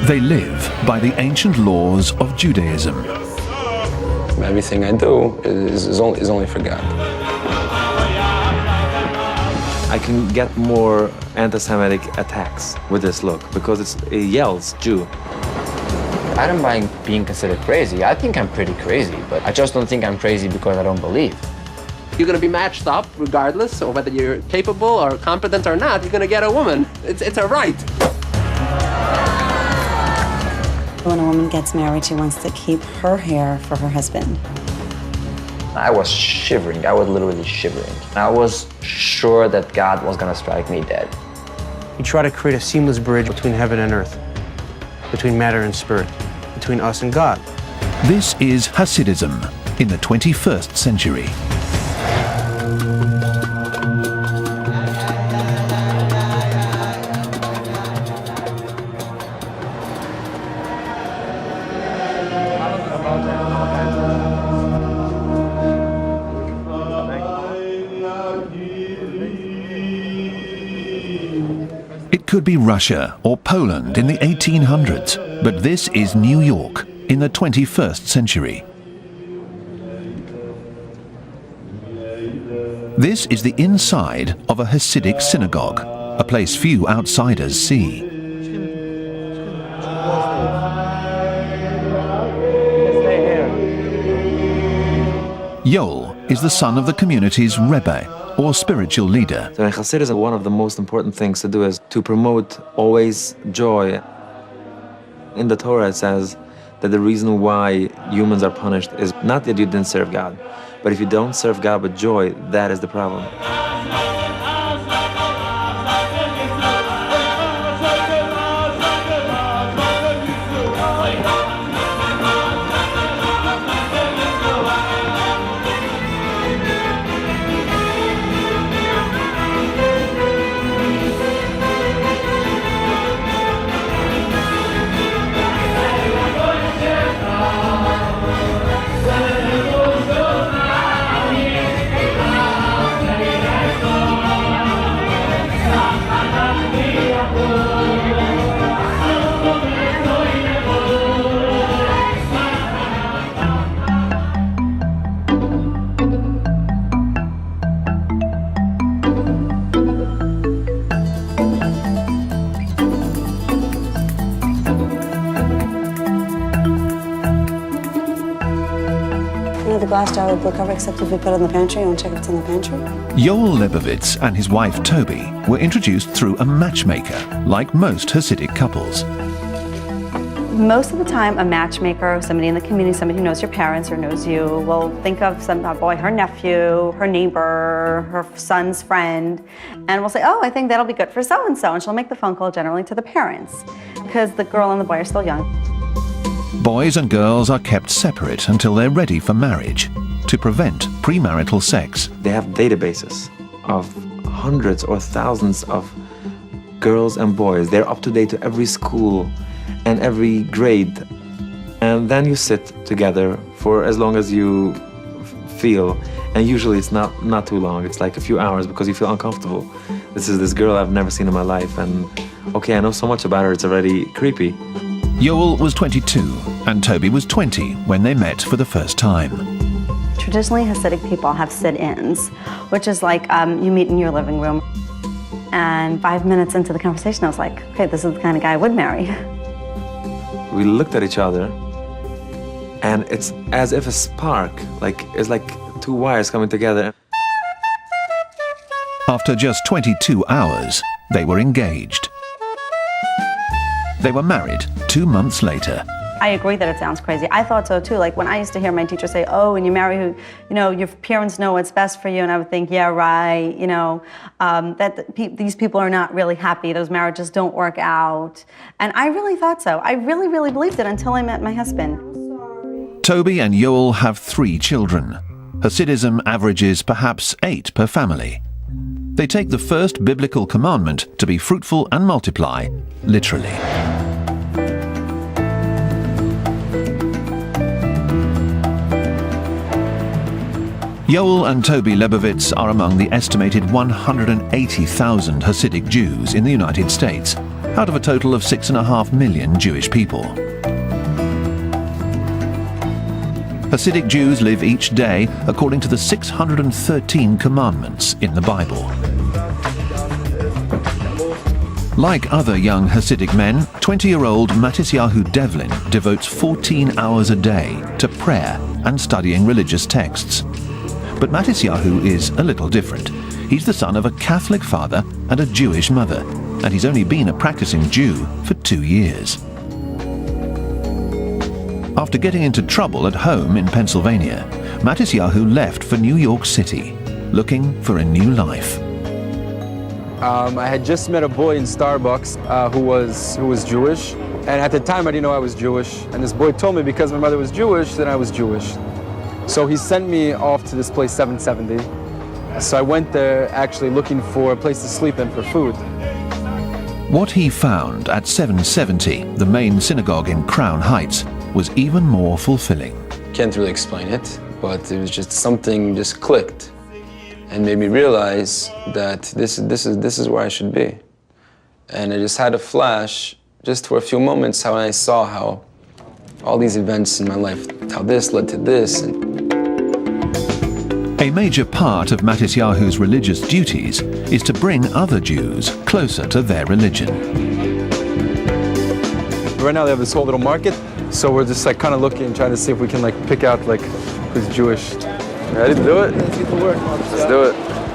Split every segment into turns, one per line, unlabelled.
They live by the ancient laws of Judaism.
Everything I do is only for God.
I can get more anti-Semitic attacks with this look because it yells Jew.
I don't mind being considered crazy. I think I'm pretty crazy, but I just don't think I'm crazy because I don't believe.
You're going to be matched up regardless of whether you're capable or competent or not. You're going to get a woman. It's a right.
When a woman gets married, she wants to keep her hair for her husband.
I was shivering. I was literally shivering. I was sure that God was going to strike me dead.
You try to create a seamless bridge between heaven and earth, between matter and spirit, between us and God.
This is Hasidism in the 21st century. It could be Russia or Poland in the 1800s, but this is New York in the 21st century. This is the inside of a Hasidic synagogue, a place few outsiders see. Yoel is the son of the community's Rebbe, or spiritual leader.
So in Hasidism, one of the most important things to do is to promote always joy. In the Torah it says that the reason why humans are punished is not that you didn't serve God, but if you don't serve God with joy, that is the problem.
The glass jar with blue cover, except if we put it in the pantry, you want to check if it's in the pantry?
Yoel Lebovitz and his wife Toby were introduced through a matchmaker, like most Hasidic couples.
Most of the time, a matchmaker, somebody in the community, somebody who knows your parents or knows you, will think of some boy, her nephew, her neighbor, her son's friend, and will say, oh, I think that'll be good for so-and-so, and she'll make the phone call generally to the parents, because the girl and the boy are still young.
Boys and girls are kept separate until they're ready for marriage, to prevent premarital sex.
They have databases of hundreds or thousands of girls and boys. They're up to date to every school and every grade. And then you sit together for as long as you feel. And usually it's not too long. It's like a few hours because you feel uncomfortable. This is this girl I've never seen in my life. And okay, I know so much about her, it's already creepy.
Yoel was 22 and Toby was 20 when they met for the first time.
Traditionally, Hasidic people have sit-ins, which is like you meet in your living room. And 5 minutes into the conversation, I was like, okay, this is the kind of guy I would marry.
We looked at each other and it's as if a spark, it's like two wires coming together.
After just 22 hours, they were engaged. They were married 2 months later.
I agree that it sounds crazy. I thought so too. Like when I used to hear my teacher say, oh, when you marry who, your parents know what's best for you. And I would think, yeah, right. These people are not really happy. Those marriages don't work out. And I really thought so. I really, really believed it until I met my husband.
Toby and Yoel have 3 children. Hasidism averages perhaps 8 per family. They take the first biblical commandment to be fruitful and multiply, literally. Yoel and Toby Lebovitz are among the estimated 180,000 Hasidic Jews in the United States, out of a total of 6.5 million Jewish people. Hasidic Jews live each day according to the 613 commandments in the Bible. Like other young Hasidic men, 20-year-old Matisyahu Devlin devotes 14 hours a day to prayer and studying religious texts. But Matisyahu is a little different. He's the son of a Catholic father and a Jewish mother, and he's only been a practicing Jew for 2 years. After getting into trouble at home in Pennsylvania, Matisyahu left for New York City, looking for a new life.
I had just met a boy in Starbucks who was Jewish, and at the time I didn't know I was Jewish, and this boy told me because my mother was Jewish, then I was Jewish. So he sent me off to this place 770. So I went there actually looking for a place to sleep and for food.
What he found at 770, the main synagogue in Crown Heights, was even more fulfilling.
Can't really explain it, but it was just something just clicked and made me realize that this is where I should be. And I just had a flash, just for a few moments, how I saw how all these events in my life, how this led to this.
A major part of Matisyahu's religious duties is to bring other Jews closer to their religion.
Right now they have this whole little market, so we're just like kind of looking, trying to see if we can like pick out like who's Jewish. Ready to do it? Let's get to work. Let's do it.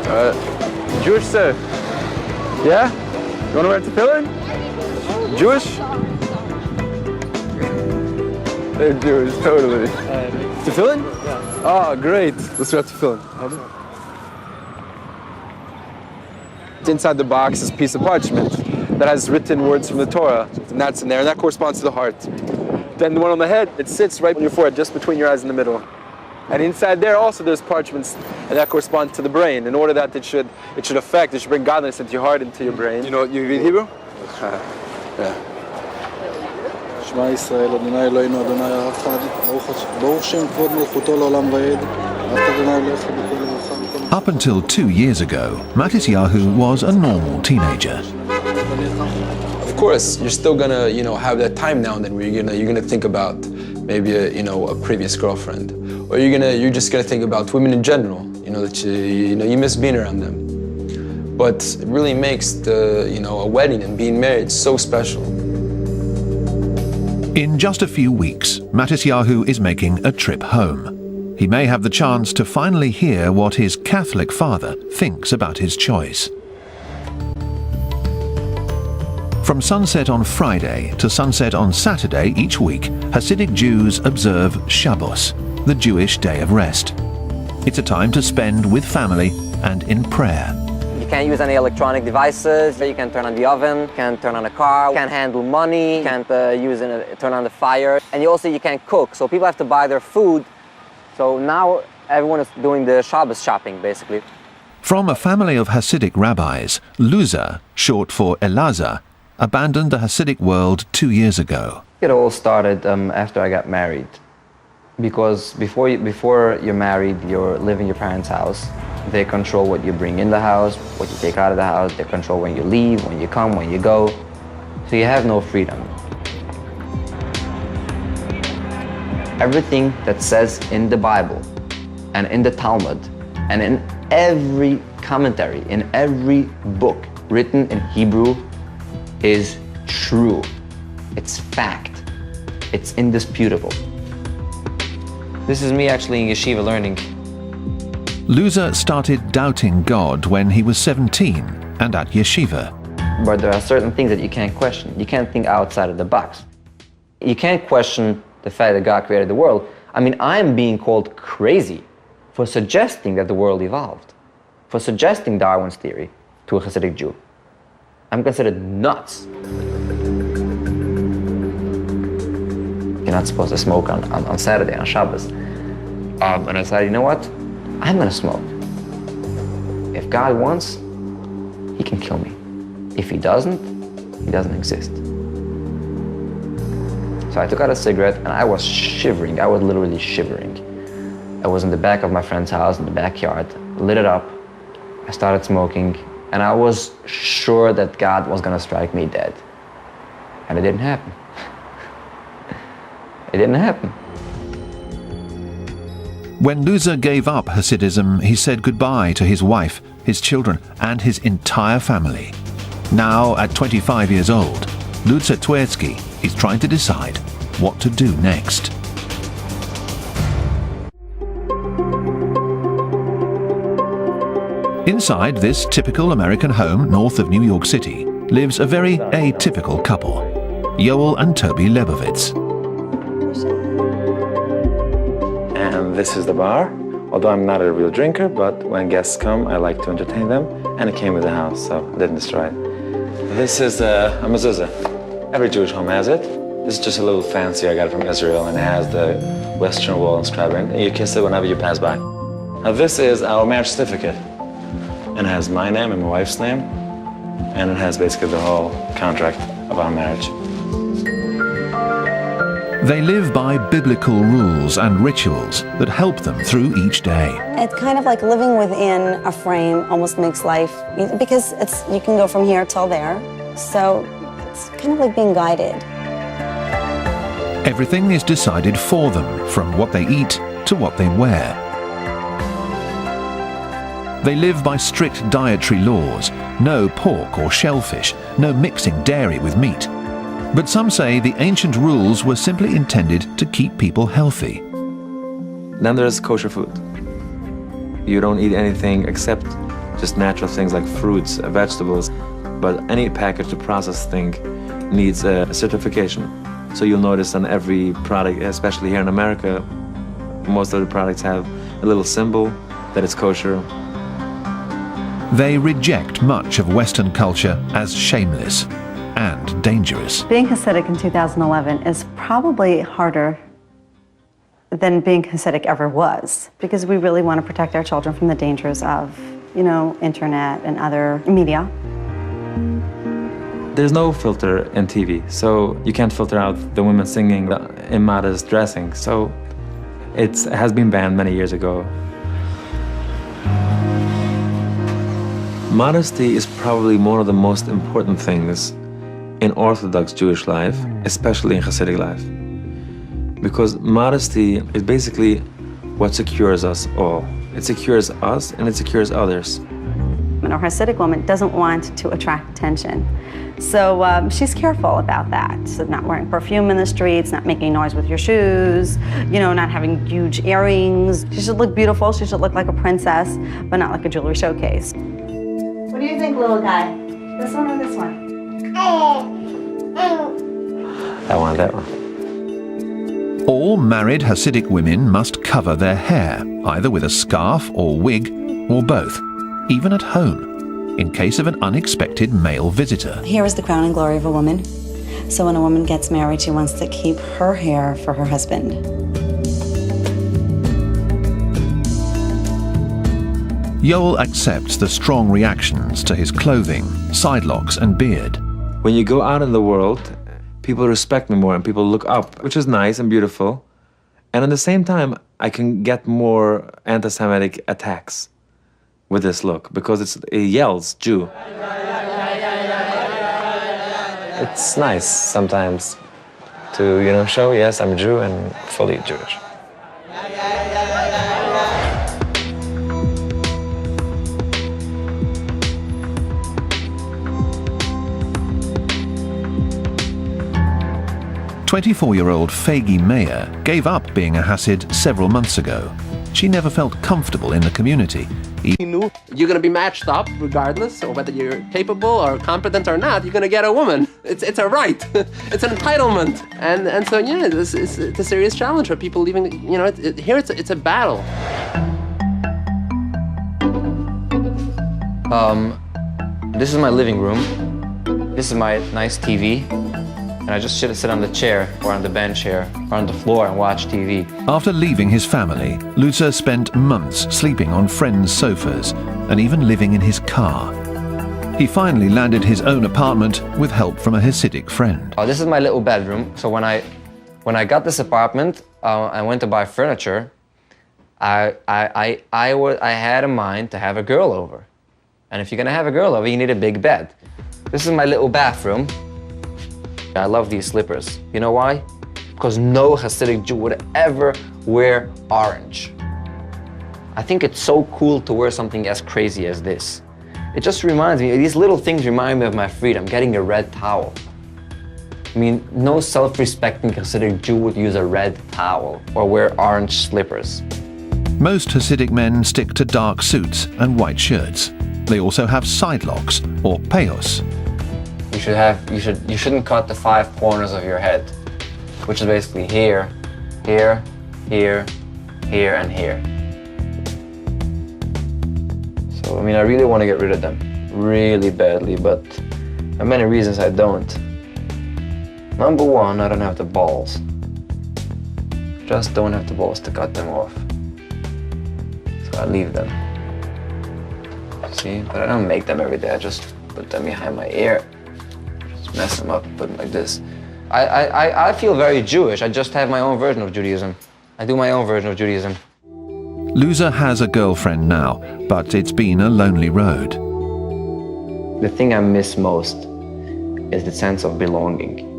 All right. Jewish, sir? Yeah? You want to wear tefillin? Jewish? They're Jewish, totally. Tefillin? Yeah. Oh, great. Let's wear tefillin. Inside the box is a piece of parchment that has written words from the Torah, and that's in there, and that corresponds to the heart. Then the one on the head, it sits right on your forehead, just between your eyes in the middle. And inside there also there's parchments, and that corresponds to the brain. In order that it should bring godliness into your heart, into your brain. You know, you read Hebrew? Yeah.
Shema Yisrael, Adonai Eloheinu, Adonai Echad, Baruch Shem Kvod Melchuto L'olam Va'ed, Ahavta Adonai Elohecha B'kol Levacha.
Up until 2 years ago, Matisyahu was a normal teenager.
Of course, you're still gonna, have that time now and then where you're gonna think about maybe a previous girlfriend, or you're just gonna think about women in general. That you miss being around them. But it really makes a wedding and being married so special.
In just a few weeks, Matisyahu is making a trip home. He may have the chance to finally hear what his Catholic father thinks about his choice. From sunset on Friday to sunset on Saturday each week, Hasidic Jews observe Shabbos, the Jewish day of rest. It's a time to spend with family and in prayer.
You can't use any electronic devices, you can't turn on the oven, can't turn on a car, can't handle money, can't turn on the fire, and you can't cook, so people have to buy their food. So now everyone is doing the Shabbos shopping, basically.
From a family of Hasidic rabbis, Luzer, short for Elazar, abandoned the Hasidic world 2 years ago.
It all started after I got married. Because before you're married, you're living in your parents' house. They control what you bring in the house, what you take out of the house. They control when you leave, when you come, when you go. So you have no freedom. Everything that says in the Bible and in the Talmud and in every commentary, in every book written in Hebrew is true. It's fact. It's indisputable. This is me actually in yeshiva learning.
Luzer started doubting God when he was 17 and at yeshiva.
But there are certain things that you can't question. You can't think outside of the box. You can't question the fact that God created the world. I mean, I'm being called crazy for suggesting that the world evolved, for suggesting Darwin's theory to a Hasidic Jew. I'm considered nuts. You're not supposed to smoke on Saturday, on Shabbos. And I decided, you know what? I'm gonna smoke. If God wants, he can kill me. If he doesn't exist. So I took out a cigarette and I was shivering. I was literally shivering. I was in the back of my friend's house in the backyard, lit it up. I started smoking and I was sure that God was gonna strike me dead. And it didn't happen. It didn't happen.
When Luzer gave up Hasidism, he said goodbye to his wife, his children, and his entire family. Now, at 25 years old, Luzer Twersky is trying to decide what to do next. Inside this typical American home north of New York City lives a very atypical couple, Yoel and Toby Lebovitz.
And this is the bar. Although I'm not a real drinker, but when guests come, I like to entertain them. And it came with the house, so I didn't destroy it. This is a mezuzah. Every Jewish home has it. This is just a little fancy. I got it from Israel, and it has the Western Wall inscribed in it. You kiss it whenever you pass by. Now this is our marriage certificate. And it has my name and my wife's name. And it has basically the whole contract of our marriage.
They live by biblical rules and rituals that help them through each day.
It's kind of like living within a frame almost makes life, because you can go from here till there. So it's kind of like being guided.
Everything is decided for them, from what they eat to what they wear. They live by strict dietary laws: no pork or shellfish, no mixing dairy with meat. But some say the ancient rules were simply intended to keep people healthy.
Then there's kosher food. You don't eat anything except just natural things like fruits, vegetables. But any packaged or processed thing needs a certification. So you'll notice on every product, especially here in America, most of the products have a little symbol that it's kosher.
They reject much of Western culture as shameless and dangerous.
Being Hasidic in 2011 is probably harder than being Hasidic ever was, because we really want to protect our children from the dangers of, internet and other media.
There's no filter in TV, so you can't filter out the women singing, the immodest dressing. So it has been banned many years ago. Modesty is probably one of the most important things in Orthodox Jewish life, especially in Hasidic life. Because modesty is basically what secures us all. It secures us and it secures others.
And a Hasidic woman doesn't want to attract attention. So she's careful about that. So not wearing perfume in the streets, not making noise with your shoes, not having huge earrings. She should look beautiful, she should look like a princess, but not like a jewelry showcase. What do you think, little guy? This one or this one?
I want that one.
All married Hasidic women must cover their hair, either with a scarf or wig, or both, even at home, in case of an unexpected male visitor.
Hair is the crown and glory of a woman. So when a woman gets married, she wants to keep her hair for her husband.
Yoel accepts the strong reactions to his clothing, sidelocks and beard.
When you go out in the world, people respect me more and people look up, which is nice and beautiful. And at the same time, I can get more anti-Semitic attacks with this look because it yells Jew. It's nice sometimes to, show, yes, I'm Jew and fully Jewish.
"24-year-old Fagi Meir gave up being a Hasid several months ago. She never felt comfortable in the community.
You're going to be matched up regardless of whether you're capable or competent or not. You're going to get a woman. It's a right. It's an entitlement. And so, yeah, it's a serious challenge for people leaving. Here it's a battle.
This is my living room. This is my nice TV. And I just sit on the chair or on the bench here or on the floor and watch TV.
After leaving his family, Luzer spent months sleeping on friends' sofas and even living in his car. He finally landed his own apartment with help from a Hasidic friend.
This is my little bedroom. So when I got this apartment, I went to buy furniture. I had in mind to have a girl over. And if you're gonna have a girl over, you need a big bed. This is my little bathroom. I love these slippers. You know why? Because no Hasidic Jew would ever wear orange. I think it's so cool to wear something as crazy as this. It just reminds me, these little things remind me of my freedom, getting a red towel. I mean, no self-respecting Hasidic Jew would use a red towel or wear orange slippers.
Most Hasidic men stick to dark suits and white shirts. They also have side locks, or peyos.
You shouldn't cut the 5 corners of your head, which is basically here, here, here, here, and here. So, I mean, I really want to get rid of them, really badly, but for many reasons I don't. Number one, I don't have the balls. Just don't have the balls to cut them off. So I leave them. See, but I don't make them every day. I just put them behind my ear. Just mess them up, put them like this. I feel very Jewish. I just have my own version of Judaism. I do my own version of Judaism.
Luzer has a girlfriend now, but it's been a lonely road.
The thing I miss most is the sense of belonging.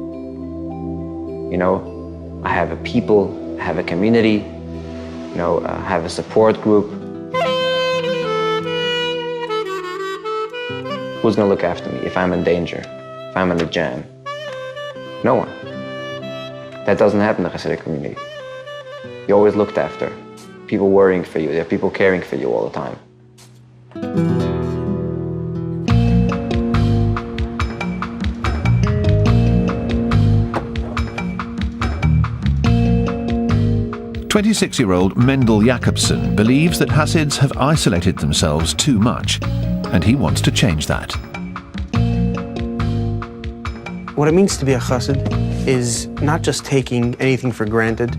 You know, I have a people, I have a community, you know, I have a support group. Who's gonna look after me if I'm in danger, if I'm in a jam? No one. That doesn't happen in the Hasidic community. You're always looked after. People worrying for you, there are people caring for you all the time.
"26-year-old Mendel Jacobson believes that Hasids have isolated themselves too much, and he wants to change that.
What it means to be a Hasid is not just taking anything for granted.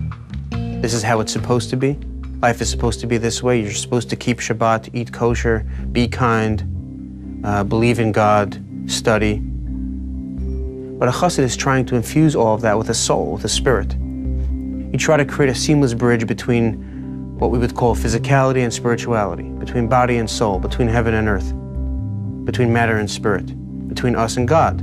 This is how it's supposed to be. Life is supposed to be this way. You're supposed to keep Shabbat, eat kosher, be kind, believe in God, study. But a Hasid is trying to infuse all of that with a soul, with a spirit. You try to create a seamless bridge between what we would call physicality and spirituality, between body and soul, between heaven and earth, between matter and spirit, between us and God.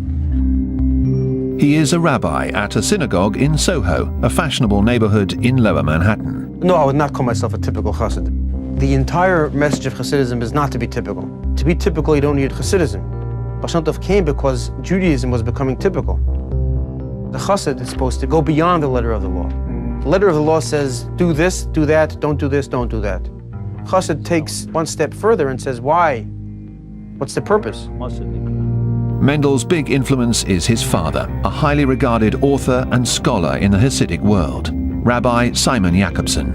He is a rabbi at a synagogue in Soho, a fashionable neighborhood in Lower Manhattan.
No, I would not call myself a typical Hasid. The entire message of Hasidism is not to be typical. To be typical, you don't need Hasidism. Baal Shem Tov came because Judaism was becoming typical. The Hasid is supposed to go beyond the letter of the law. The letter of the law says, do this, do that, don't do this, don't do that. Hasid takes one step further and says, why? What's the purpose?
Mendel's big influence is his father, a highly regarded author and scholar in the Hasidic world, Rabbi Simon Jacobson.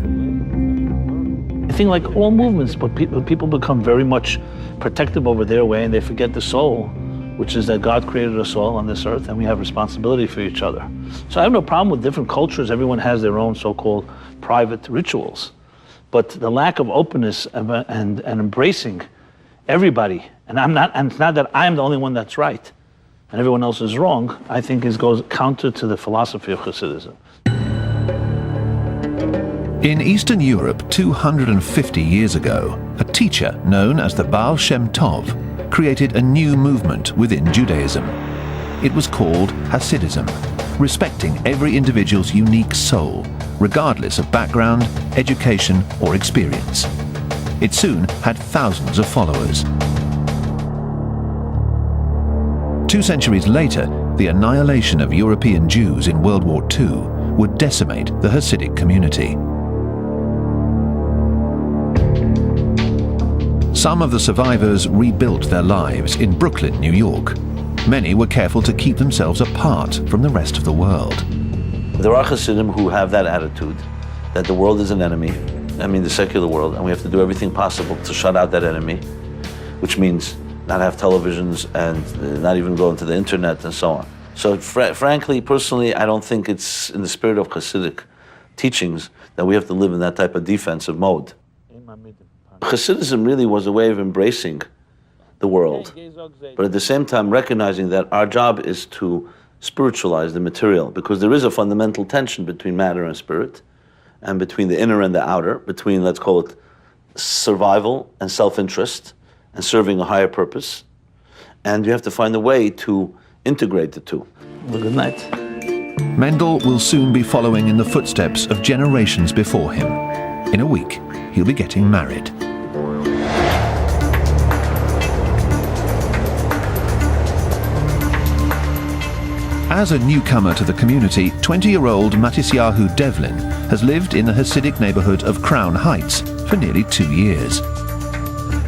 I think like all movements, but people become very much protective over their way and they forget the soul, which is that God created us all on this earth and we have responsibility for each other. So I have no problem with different cultures. Everyone has their own so-called private rituals. But the lack of openness and embracing everybody, and it's not that I'm the only one that's right and everyone else is wrong, I think goes counter to the philosophy of Hasidism.
In Eastern Europe 250 years ago, a teacher known as the Baal Shem Tov created a new movement within Judaism. It was called Hasidism, respecting every individual's unique soul, regardless of background, education, or experience. It soon had thousands of followers. 2 centuries later, the annihilation of European Jews in World War II would decimate the Hasidic community. Some of the survivors rebuilt their lives in Brooklyn, New York. Many were careful to keep themselves apart from the rest of the world.
There are Hasidim who have that attitude, that the world is an enemy, the secular world, and we have to do everything possible to shut out that enemy, which means not have televisions and not even go into the internet and so on. So frankly, personally, I don't think it's in the spirit of Hasidic teachings that we have to live in that type of defensive mode. Hasidism really was a way of embracing the world, but at the same time recognizing that our job is to spiritualize the material, because there is a fundamental tension between matter and spirit, and between the inner and the outer, between, let's call it, survival and self-interest, and serving a higher purpose. And you have to find a way to integrate the two.
Well, good night.
Mendel will soon be following in the footsteps of generations before him. In a week, he'll be getting married. As a newcomer to the community, 20-year-old Matisyahu Devlin has lived in the Hasidic neighborhood of Crown Heights for nearly 2 years.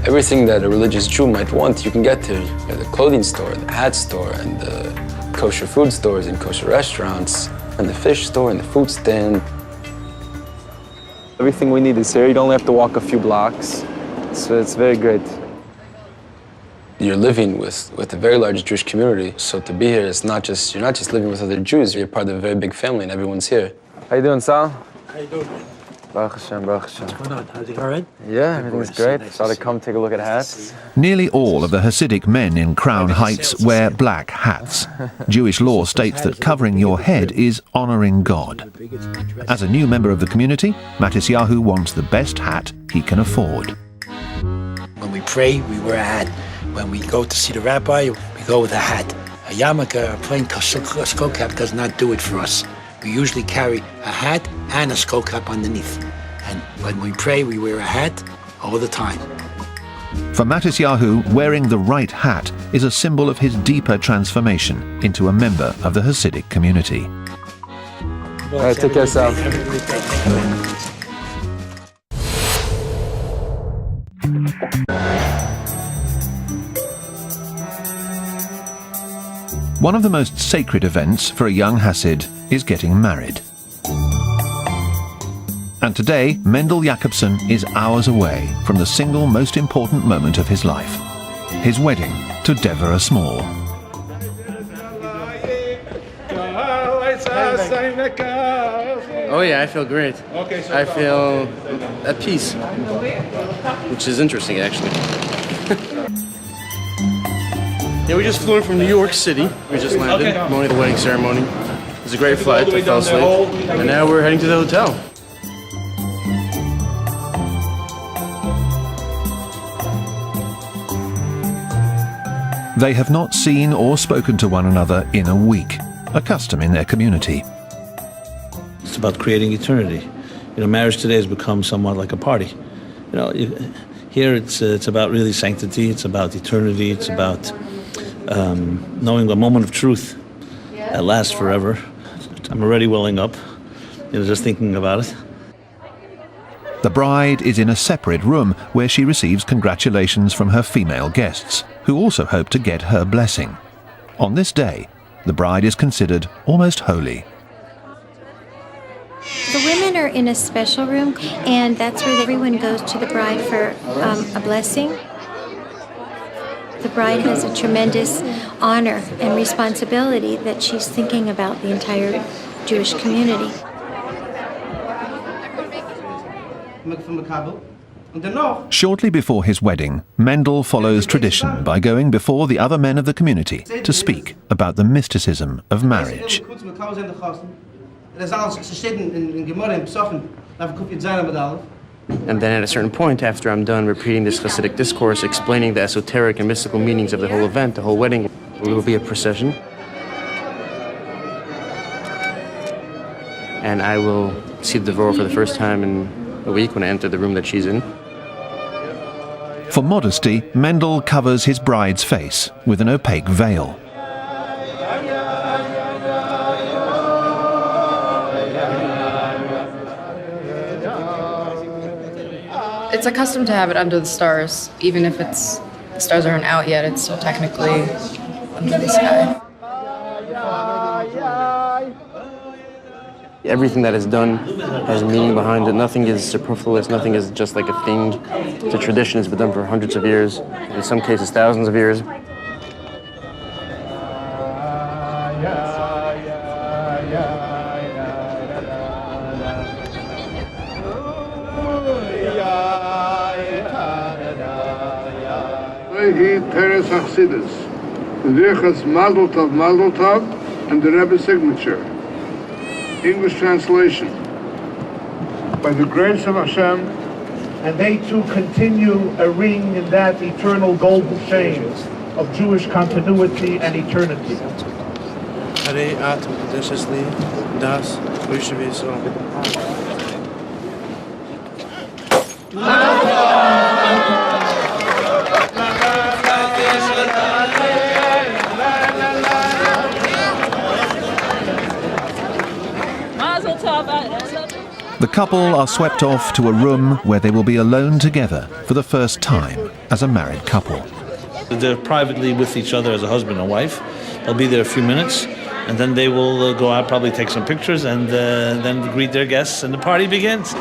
Everything that a religious Jew might want, you can get here. The clothing store, the hat store, and the kosher food stores and kosher restaurants, and the fish store and the fruit stand.
Everything we need is here. You only have to walk a few blocks. So it's very great.
You're living with a very large Jewish community, so to be here, you're not just living with other Jews, you're part of a very big family and everyone's here.
How you doing, Sal?
How you doing?
Baruch Hashem, Baruch Hashem.
What's going on? Everything all right?
Yeah, everything's great. Thought I'd come take a look at hats.
Nearly all of the Hasidic men in Crown Heights wear black hats. Jewish law states that covering your head is honoring God. As a new member of the community, Matisyahu wants the best hat he can afford.
When we pray, we wear a hat. When we go to see the rabbi, we go with a hat. A yarmulke, a plain skull cap does not do it for us. We usually carry a hat and a skull cap underneath. And when we pray, we wear a hat all the time.
For Matisyahu, wearing the right hat is a symbol of his deeper transformation into a member of the Hasidic community.
All right, take care, Sal.
One of the most sacred events for a young Hasid is getting married. And today, Mendel Jacobson is hours away from the single most important moment of his life, his wedding to Deborah Small.
Oh yeah, I feel great. I feel at peace, which is interesting actually. Yeah, we just flew in from New York City. We just landed, morning of the wedding ceremony. It was a great flight, I fell asleep. And now we're heading to the hotel.
They have not seen or spoken to one another in a week, a custom in their community.
It's about creating eternity. You know, marriage today has become somewhat like a party. You know, here it's about really sanctity. It's about eternity. It's about knowing a moment of truth that lasts forever. I'm already welling up, just thinking about it.
The bride is in a separate room where she receives congratulations from her female guests, who also hope to get her blessing. On this day, the bride is considered almost holy.
The women are in a special room, and that's where everyone goes to the bride for a blessing. The bride has a tremendous honor and responsibility that she's thinking about the entire Jewish community.
Shortly before his wedding, Mendel follows tradition by going before the other men of the community to speak about the mysticism of marriage.
And then at a certain point, after I'm done repeating this Hasidic discourse, explaining the esoteric and mystical meanings of the whole event, the whole wedding, there will be a procession. And I will see the Devorah for the first time in a week when I enter the room that she's in.
For modesty, Mendel covers his bride's face with an opaque veil.
It's a custom to have it under the stars. Even if the stars aren't out yet, it's still technically under the sky.
Everything that is done has meaning behind it. Nothing is superfluous. Nothing is just like a thing. It's a tradition. It's been done for hundreds of years. In some cases, thousands of years.
Teres Hasidus, the Dirchas Mazel Tov, and the Rebbe's signature. English translation. By the grace of Hashem,
and they too continue a ring in that eternal golden chain of Jewish continuity and eternity.
Hare at Mekudeshesli Das Ushaviso.
The couple are swept off to a room where they will be alone together for the first time as a married couple.
They're privately with each other as a husband and wife. They'll be there a few minutes, and then they will go out, probably take some pictures, and then greet their guests, and the party begins.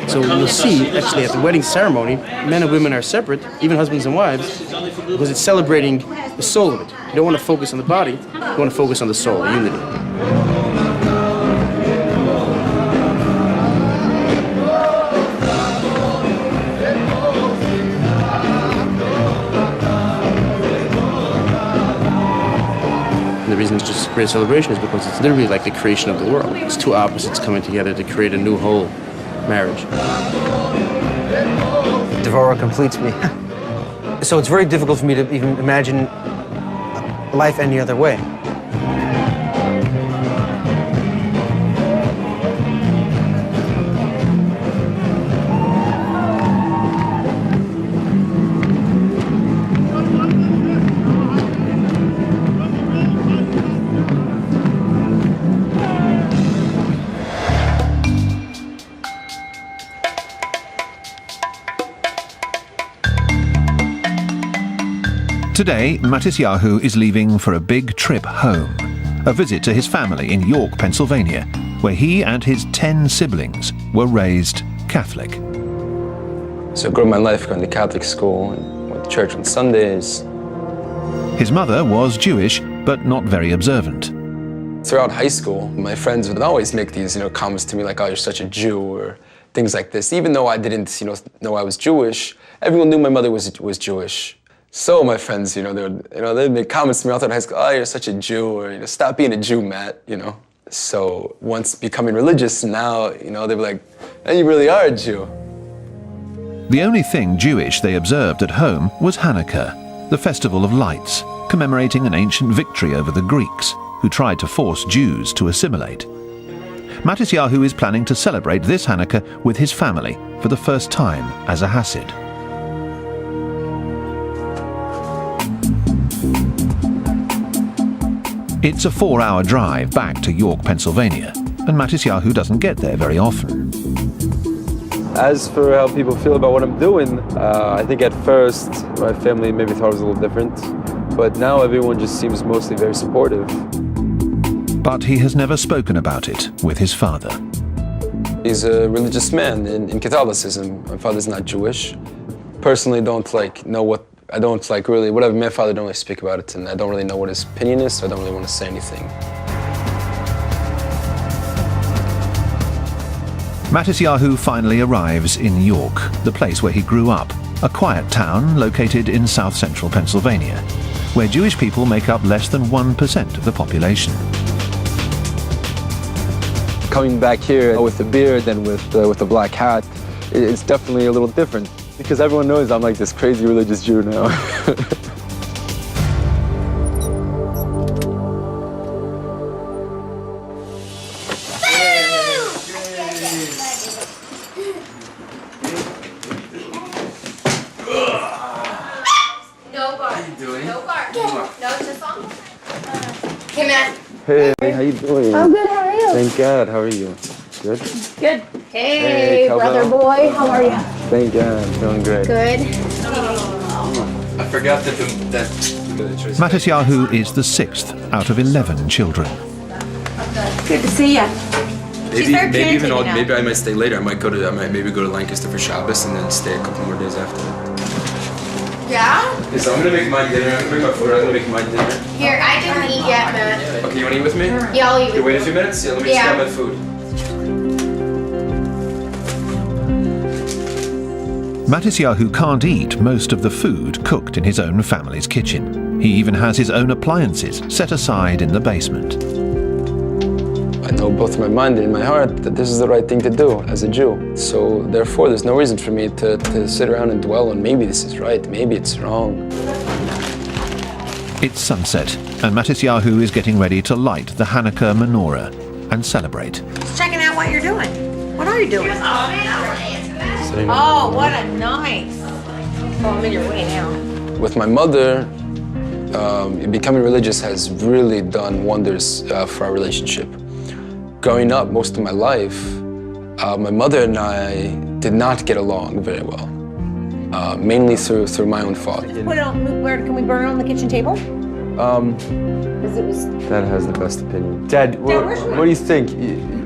So you'll see, actually, at the wedding ceremony, men and women are separate, even husbands and wives, because it's celebrating the soul of it. You don't want to focus on the body, you want to focus on the soul, unity. And the reason it's just a great celebration is because it's literally like the creation of the world. It's two opposites coming together to create a new whole. Marriage.
Devorah completes me. So it's very difficult for me to even imagine life any other way.
Today, Matisyahu is leaving for a big trip home, a visit to his family in York, Pennsylvania, where he and his 10 siblings were raised Catholic.
So I grew up my life going to Catholic school and went to church on Sundays.
His mother was Jewish, but not very observant.
Throughout high school, my friends would always make these, comments to me like, "Oh, you're such a Jew," or things like this. Even though I didn't, know I was Jewish, everyone knew my mother was Jewish. So my friends, they'd make comments to me all throughout high school, "Oh, you're such a Jew," or, "Stop being a Jew, Matt," So once becoming religious, now, they'd be like, "And you really are a Jew."
The only thing Jewish they observed at home was Hanukkah, the festival of lights, commemorating an ancient victory over the Greeks, who tried to force Jews to assimilate. Matisyahu is planning to celebrate this Hanukkah with his family for the first time as a Hasid. It's a 4-hour drive back to York, Pennsylvania, and Matisyahu doesn't get there very often.
As for how people feel about what I'm doing, I think at first my family maybe thought it was a little different, but now everyone just seems mostly very supportive.
But he has never spoken about it with his father.
He's a religious man in Catholicism. My father's not Jewish. Personally, I don't really, whatever, my father don't really speak about it, and I don't really know what his opinion is, so I don't really want to say anything.
Matisyahu finally arrives in York, the place where he grew up, a quiet town located in south-central Pennsylvania, where Jewish people make up less than 1% of the population.
Coming back here with the beard and with the black hat, it's definitely a little different. Because everyone knows I'm like this crazy religious Jew now.
No bark. How you doing? No bark. No, just on. Hey, Matt.
Hey, how you doing?
I'm good, how are you?
Thank God, how are you? Good?
Good. Hey, brother
cowbell.
boy, how are you?
Thank God, I'm doing great.
Good.
I forgot that
Matisyahu is the 6th out of 11 children.
Good to see you.
Maybe I might stay later. I might maybe go to Lancaster for Shabbos and then stay a couple more days after that.
Yeah?
So I'm gonna make my dinner. I'm gonna bring my food. I'm gonna make my dinner.
Here, I didn't eat yet, Matt.
Okay, you wanna eat with me?
Yeah, I'll eat with
you. Wait a
you.
few minutes? Yeah, let me just grab my food.
Matisyahu can't eat most of the food cooked in his own family's kitchen. He even has his own appliances set aside in the basement.
I know both in my mind and in my heart that this is the right thing to do as a Jew. So therefore, there's no reason for me to sit around and dwell on maybe this is right, maybe it's wrong.
It's sunset, and Matisyahu is getting ready to light the Hanukkah menorah and celebrate.
Just checking out what you're doing. What are you doing? Oh, what a nice. Oh, I'm in your way now.
With my mother, becoming religious has really done wonders for our relationship. Growing up most of my life, my mother and I did not get along very well, mainly through my own fault.
Put it on, where can we burn it on the kitchen table?
Dad has the best opinion. Dad, what do you think?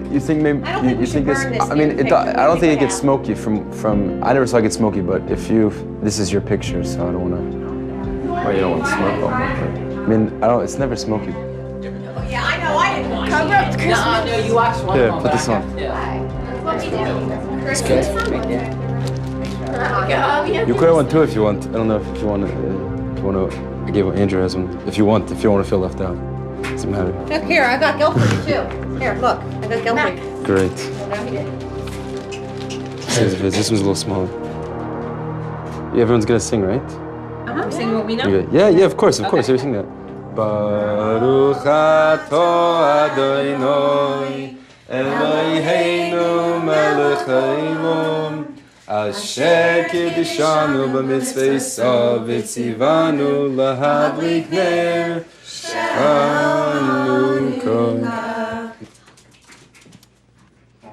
You think maybe you think this? I mean, I don't think it gets smoky from. I never saw it get smoky, but if this is your picture, so I don't want to. Well, you don't want to smoke all my part. I mean, it's never smoky.
Yeah, I know, I didn't want to. Cover up the Christmas. No, you watched one.
Here, put this on.
It's
good. You could have one too if you want. I don't know if you want to. I gave Andrew has one. If you want to feel left out, doesn't matter.
Look here, I got guilt for you too. Here, look, I got guilt for you.
Great. This one's a little smaller. Yeah, everyone's gonna sing, right?
Sing what we know.
Okay. Yeah, of course. You sing that. Baruch ato Adonai Eloheinu melech haolam Asher kiddushanu b'mitzvosav v'tzivanu lahadlik ner Chanukah.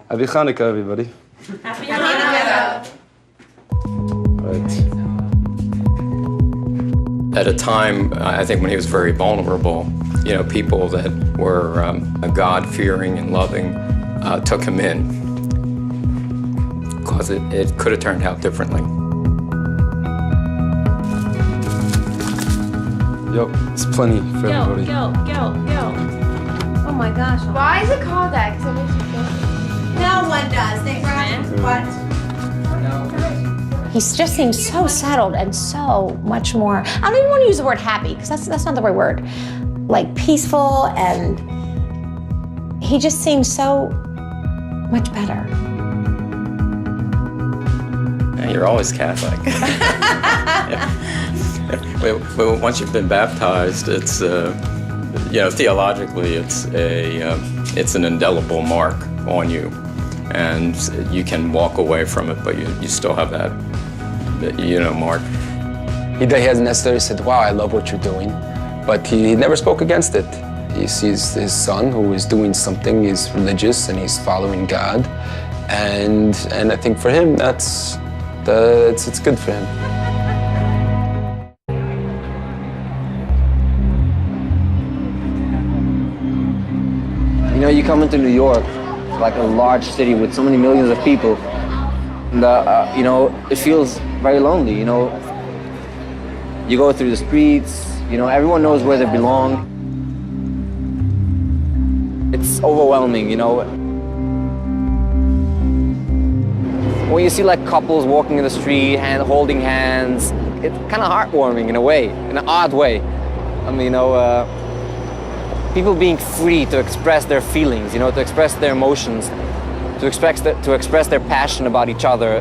Happy Hanukkah, everybody.
Happy Hanukkah.
Right.
At a time, I think when he was very vulnerable, people that were God-fearing and loving took him in, because it could have turned out differently.
Yep, it's plenty for everybody.
Go. Oh my gosh. Why is it called that? Because it makes you feel. No one does. They run. What?
He just seems so settled and so much more, I don't even want to use the word happy, because that's not the right word, like peaceful, and he just seems so much better.
And you're always Catholic. But once you've been baptized, it's, theologically, it's an indelible mark on you. And you can walk away from it, but you still have that, mark.
He hasn't necessarily said, wow, I love what you're doing, but he never spoke against it. He sees his son who is doing something, he's religious and he's following God, and I think for him, it's good for him.
You come into New York, like a large city with so many millions of people, and it feels very lonely. You go through the streets, everyone knows where they belong. It's overwhelming, When you see like couples walking in the street and holding hands, it's kind of heartwarming in a way, in an odd way. I mean, people being free to express their feelings, to express their emotions, to express their passion about each other,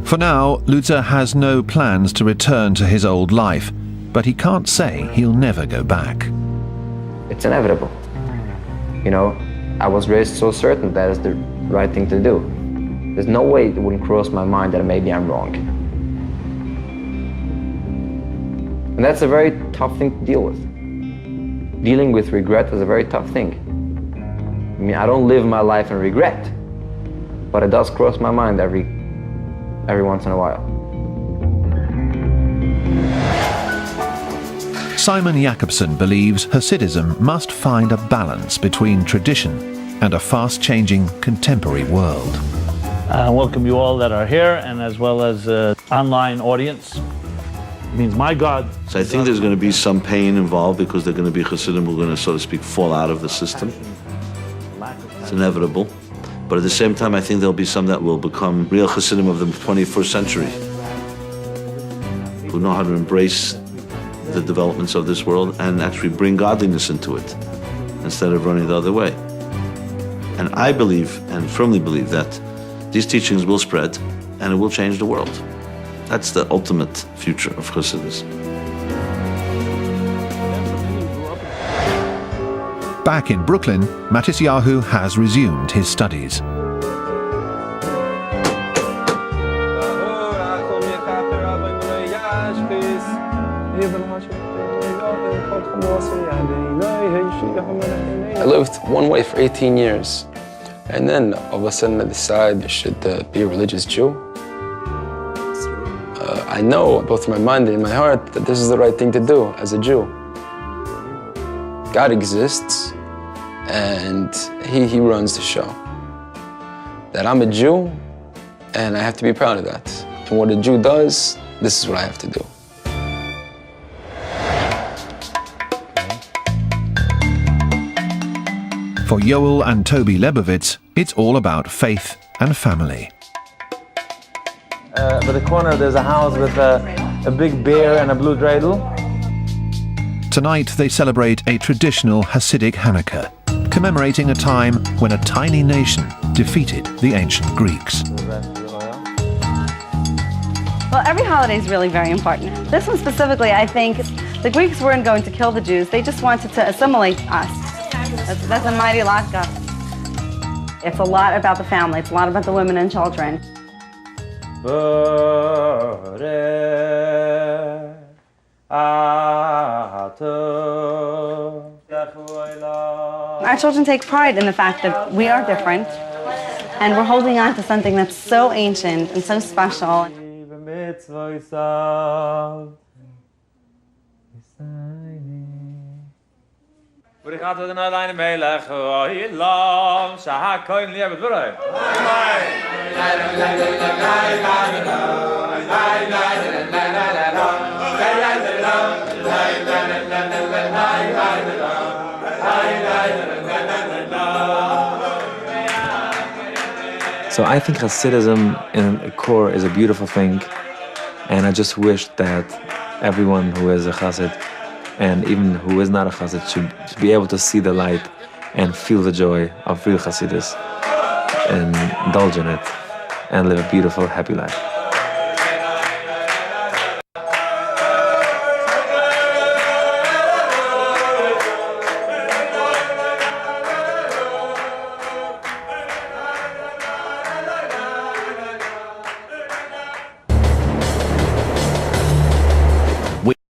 For now, Luzer has no plans to return to his old life, but he can't say he'll never go back.
It's inevitable. I was raised so certain that is the right thing to do. There's no way it wouldn't cross my mind that maybe I'm wrong. And that's a very tough thing to deal with. Dealing with regret is a very tough thing. I mean, I don't live my life in regret, but it does cross my mind every once in a while.
Simon Jacobson believes Hasidism must find a balance between tradition and a fast-changing contemporary world.
I welcome you all that are here, and as well as online audience. It means my God.
So I think there's going to be some pain involved, because there are going to be Hasidim who are going to, so to speak, fall out of the system. It's inevitable. But at the same time, I think there'll be some that will become real Hasidim of the 21st century, who know how to embrace the developments of this world and actually bring godliness into it instead of running the other way. And I believe, and firmly believe, that these teachings will spread and it will change the world. That's the ultimate future of Hasidus.
Back in Brooklyn, Matisyahu has resumed his studies.
I lived one way for 18 years. And then all of a sudden I decide I should be a religious Jew. I know both in my mind and in my heart that this is the right thing to do as a Jew. God exists and he runs the show. That I'm a Jew and I have to be proud of that. And what a Jew does, this is what I have to do.
For Yoel and Toby Lebovitz, it's all about faith and family.
By the corner there's a house with a big bear and a blue dreidel.
Tonight they celebrate a traditional Hasidic Hanukkah, commemorating a time when a tiny nation defeated the ancient Greeks.
Well, every holiday is really very important. This one specifically, I think, the Greeks weren't going to kill the Jews. They just wanted to assimilate us. That's a mighty lot, God. It's a lot about the family. It's a lot about the women and children. Our children take pride in the fact that we are different, and we're holding on to something that's so ancient and so special.
So I think Hasidism in the core is a beautiful thing, and I just wish that everyone who is a Hasid and even who is not a Hasid should be able to see the light and feel the joy of real Hasidus and indulge in it and live a beautiful, happy life.